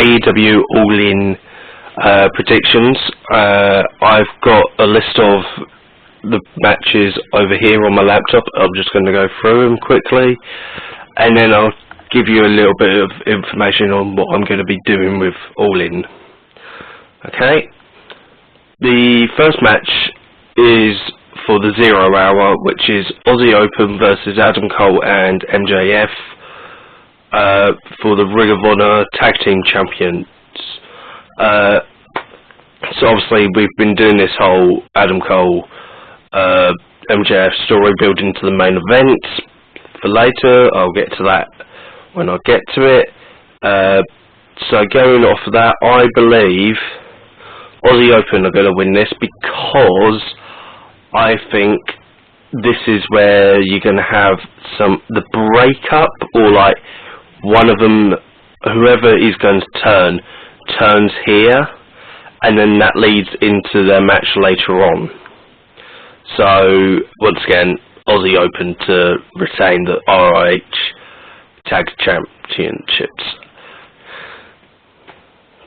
AEW All In Predictions. I've got a list of the matches over here on my laptop. I'm just going to go through them quickly, and then I'll give you a little bit of information on what I'm going to be doing with All In. Okay, the first match is for the 0 hour, which is Aussie Open versus Adam Cole and MJF for the Ring of Honor Tag Team Champions. So obviously we've been doing this whole Adam Cole MJF story building to the main event for later. I'll get to that when I get to it. So going off of that, I believe Aussie Open are going to win this because I think this is where you're going to have the breakup, or like one of them, whoever is going to turns here, and then that leads into their match later on. So once again, Aussie Open to retain the ROH Tag Championships.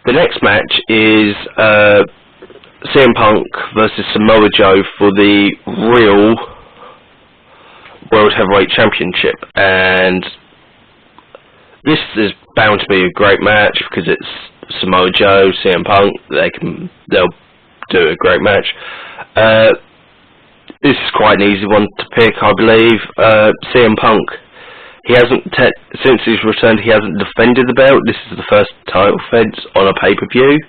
The next match is CM Punk versus Samoa Joe for the real World Heavyweight Championship, and this is bound to be a great match because it's Samoa Joe, CM Punk. They'll do a great match. This is quite an easy one to pick, I believe. CM Punk, he hasn't since he's returned, he hasn't defended the belt. This is the first title defense on a pay-per-view.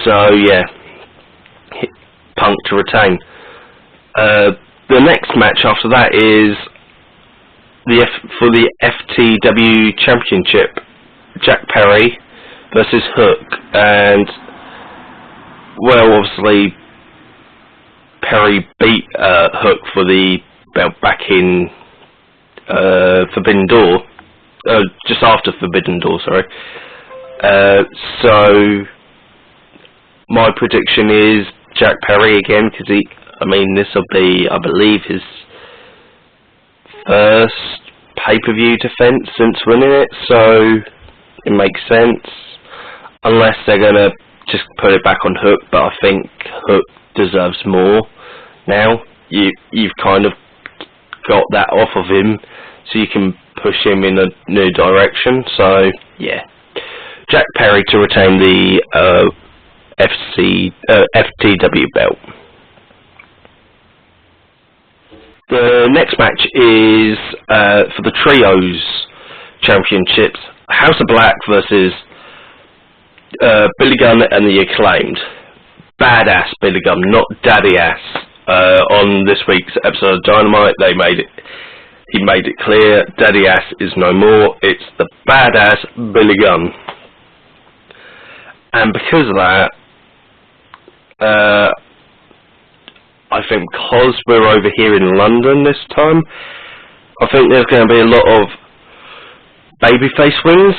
So yeah, Punk to retain. The next match after that is for the FTW Championship, Jack Perry versus Hook, and well, obviously Perry beat Hook for the belt back in Forbidden Door, just after Forbidden Door, sorry. So my prediction is Jack Perry again, because this will be, I believe, his first pay-per-view defense since winning it, so it makes sense, unless they're going to just put it back on Hook, but I think Hook deserves more now. You've kind of got that off of him, so you can push him in a new direction. So yeah, Jack Perry to retain the FTW belt. The next match is for the Trios Championships, House of Black versus Billy Gunn and the Acclaimed. Badass Billy Gunn, not daddy ass. On this week's episode of Dynamite, he made it clear, daddy ass is no more. It's the badass Billy Gunn. And because of that, I think because we're over here in London this time, I think there's going to be a lot of babyface wins,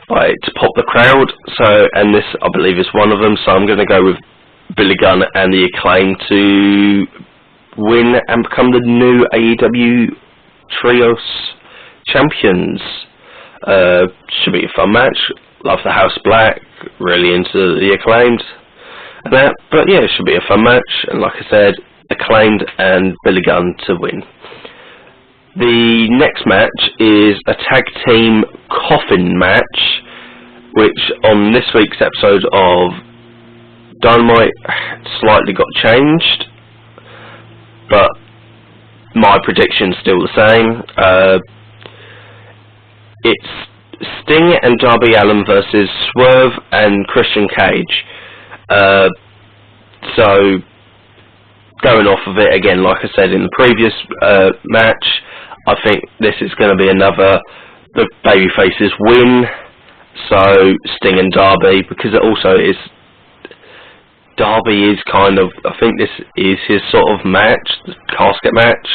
like to pop the crowd. So, and this I believe is one of them. So I'm going to go with Billy Gunn and the Acclaim to win and become the new AEW Trios Champions. Should be a fun match. Love the House Black. Really into the Acclaimed. But yeah, it should be a fun match. And like I said, Acclaimed and Billy Gunn to win. The next match is a tag team coffin match, which on this week's episode of Dynamite slightly got changed, but my prediction's still the same. It's Sting and Darby Allin versus Swerve and Christian Cage. So going off of it again, like I said in the previous match, I think this is going to be the babyfaces win. So Sting and Darby, because it also is, Darby is kind of, I think this is his sort of match, the casket match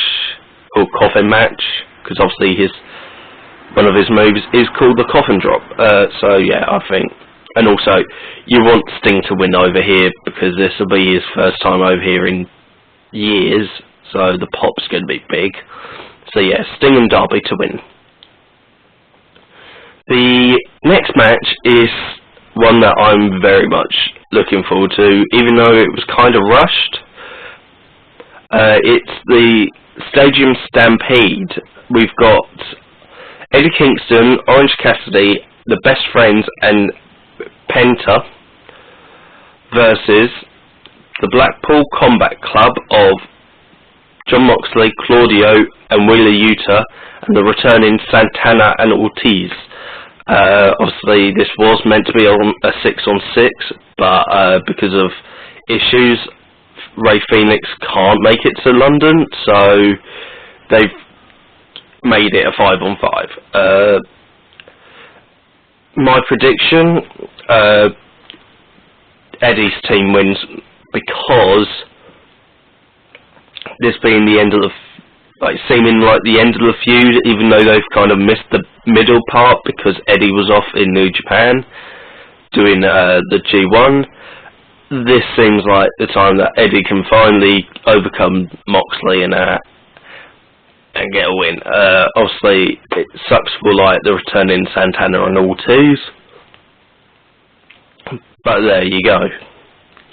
or coffin match, because obviously one of his moves is called the coffin drop. So yeah, I think, and also you want Sting to win over here because this will be his first time over here in years, so the pop's going to be big. So yeah, Sting and Darby to win. The next match is one that I'm very much looking forward to, even though it was kind of rushed. It's the Stadium Stampede. We've got Eddie Kingston, Orange Cassidy, the Best Friends, and Penta versus the Blackpool Combat Club of John Moxley, Claudio, and Wheeler Yuta, and the returning Santana and Ortiz. Obviously, this was meant to be on a 6-on-6, but because of issues, Ray Phoenix can't make it to London, so they've made it a 5-on-5. My prediction, Eddie's team wins, because this being the end of the, seeming like the end of the feud, even though they've kind of missed the middle part because Eddie was off in New Japan doing the G1. This seems like the time that Eddie can finally overcome Moxley and get a win. Obviously, it sucks for the returning Santana and Ortiz, but there you go.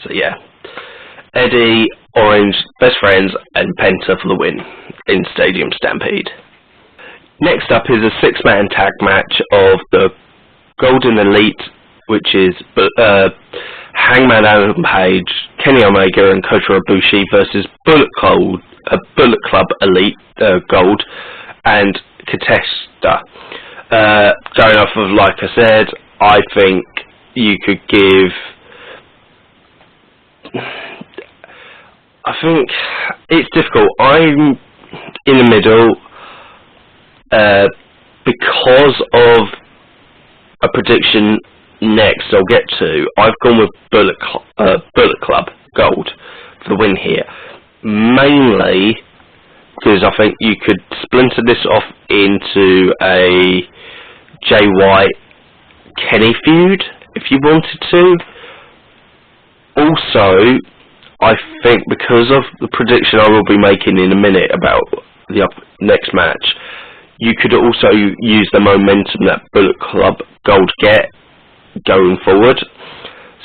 So yeah, Eddie, Orange, Best Friends, and Penta for the win in Stadium Stampede. Next up is a 6-man tag match of the Golden Elite, which is Hangman Adam Page, Kenny Omega, and Kota Ibushi versus Bullet Club Elite Gold and Takeshita. Going off of, like I said, I think you could give. I think it's difficult. I'm in the middle because of a prediction next I'll get to. I've gone with Bullet Club Gold for the win here, mainly because I think you could splinter this off into a Jay White Kenny feud if you wanted to. Also, I think because of the prediction I will be making in a minute about the next match, you could also use the momentum that Bullet Club Gold get going forward.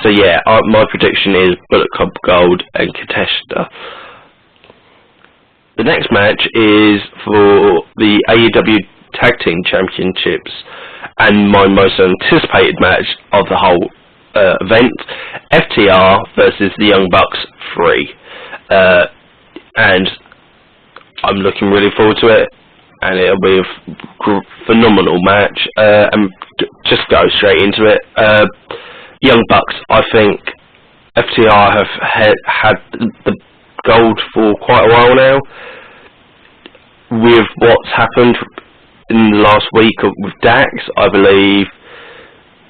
So yeah, my prediction is Bullet Club Gold and Takeshita. The next match is for the AEW Tag Team Championships, and my most anticipated match of the whole event, FTR versus the Young Bucks 3. And I'm looking really forward to it, and it'll be a phenomenal match. And just go straight into it. Young Bucks, I think FTR have had the gold for quite a while now. With what's happened in the last week with Dax, I believe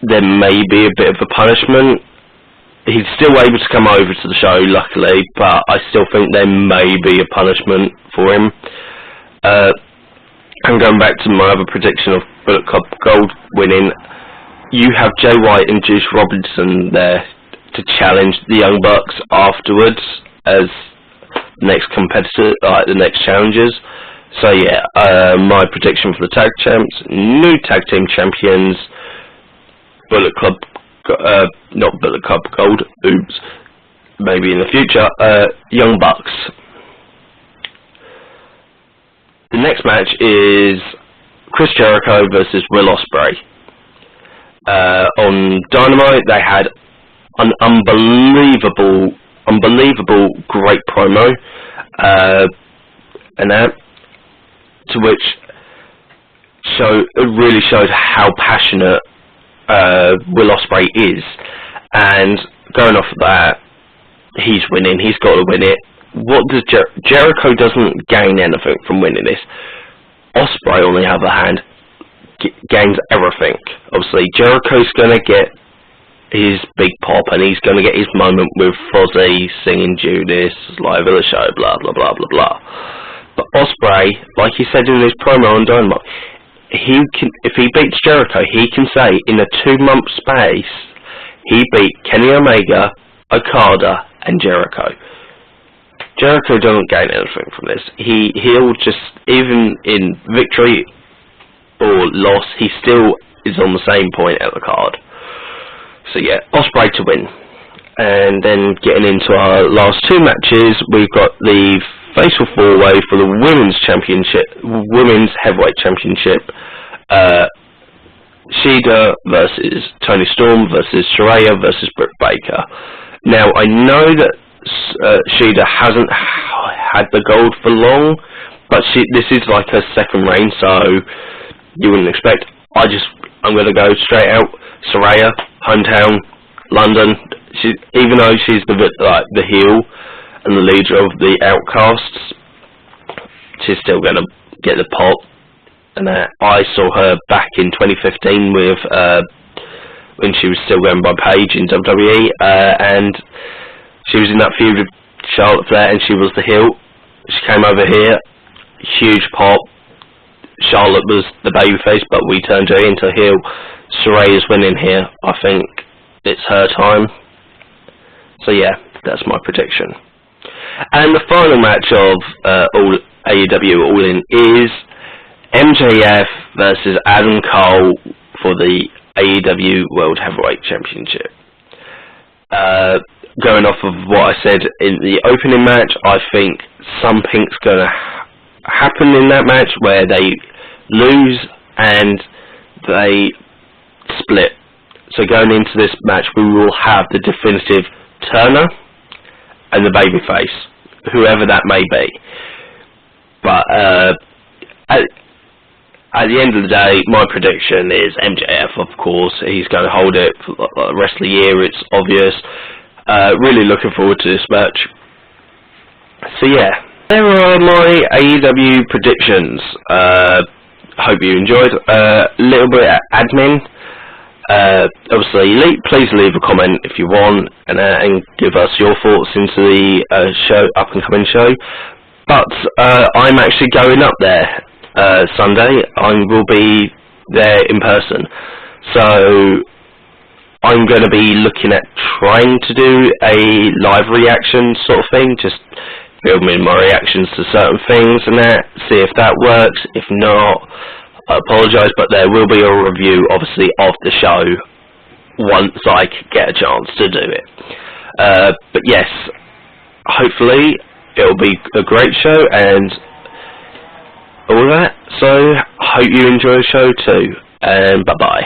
there may be a bit of a punishment. He's still able to come over to the show, luckily, but I still think there may be a punishment for him. And going back to my other prediction of Bullet Club Gold winning, you have Jay White and Juice Robinson there to challenge the Young Bucks afterwards as the next competitor, the next challengers. So yeah, my prediction for the tag champs, new tag team champions, Bullet Club, not Bullet Club Gold, oops, maybe in the future, Young Bucks. The next match is Chris Jericho versus Will Ospreay. On Dynamite, they had an unbelievable great promo, and that, to which it really showed how passionate Will Ospreay is, and going off of that, he's winning. He's got to win it. What does Jericho doesn't gain anything from winning this. Ospreay, on the other hand, gains everything. Obviously, Jericho's going to get his big pop, and he's going to get his moment with Fozzy singing Judas live at the show, blah blah blah blah blah. But Ospreay, like he said in his promo on Dynamite, if he beats Jericho, he can say in a 2-month space he beat Kenny Omega, Okada, and Jericho. Jericho doesn't gain anything from this. He'll just, even in victory or loss, he still is on the same point at the card. So yeah, Ospreay to win. And then getting into our last two matches, we've got the Fatal 4-Way for the Women's Heavyweight Championship. Shida versus Toni Storm versus Saraya versus Britt Baker. Now, I know that Shida hasn't had the gold for long, but this is like her second reign, so you wouldn't expect. I'm going to go straight out. Saraya, hometown, London. Even though she's the heel and the leader of the Outcasts, she's still going to get the pop. And I saw her back in 2015 with when she was still going by Paige in WWE, and she was in that feud with Charlotte Flair, and she was the heel. She came over here, huge pop. Charlotte was the babyface, but we turned her into a heel. Saraya's winning here. I think it's her time. So yeah, that's my prediction. And the final match of AEW All In is MJF versus Adam Cole for the AEW World Heavyweight Championship. Going off of what I said in the opening match, I think something's going to happen in that match where they lose and they split. So going into this match, we will have the definitive turner and the babyface, whoever that may be. But at the end of the day, my prediction is MJF, of course. He's going to hold it for the rest of the year, it's obvious. Really looking forward to this match. So yeah, there are my AEW predictions. Hope you enjoyed. A little bit of admin. Obviously, please leave a comment if you want, and give us your thoughts into the up and coming show. But I'm actually going up there Sunday. I will be there in person, so I'm going to be looking at trying to do a live reaction sort of thing, just filming my reactions to certain things and that, see if that works. If not, I apologise, but there will be a review, obviously, of the show once I get a chance to do it. But yes, hopefully it'll be a great show and all that. So, hope you enjoy the show too, and bye-bye.